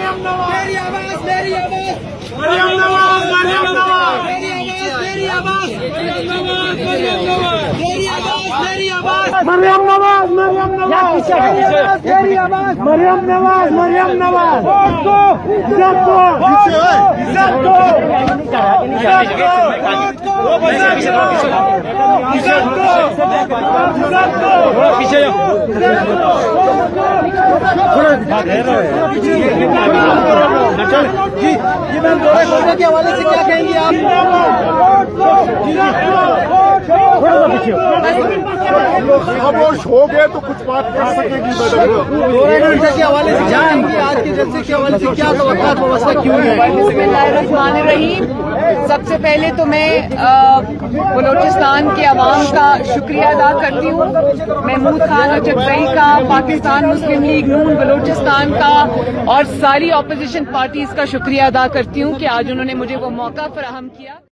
मरियम नवाज, मेरी आवाज, मेरी आवाज, मरियम नवाज, मरियम नवाज, मेरी आवाज, मेरी आवाज, मरियम नवाज, मेरी आवाज, मेरी आवाज, मरियम नवाज, मरियम नवाज, मेरी आवाज, मरियम नवाज, मरियम नवाज, वोट दो, इज्जत दो, इज्जत दो, इज्जत दो, पीछे जी मैम, कोरोना के हवाले से क्या कहेंगे आप? खामोश हो गए तो कुछ बात कर सकेगी मैडम। कोरोना के हवाले से क्या कहेंगे? आज के जलसे के हवाले से क्या तवक्कुआत व्यवस्था क्यों है? बिस्मिल्लाहिर्रहमानिर्रहीम। सबसे पहले तो मैं बलोचिस्तान के अवाम का शुक्रिया अदा करती हूँ। महमूद खान और जगबई का, पाकिस्तान मुस्लिम लीग नून बलोचिस्तान का और सारी ऑपोजिशन पार्टीज का शुक्रिया अदा करती हूँ कि आज उन्होंने मुझे वो मौका फराहम किया।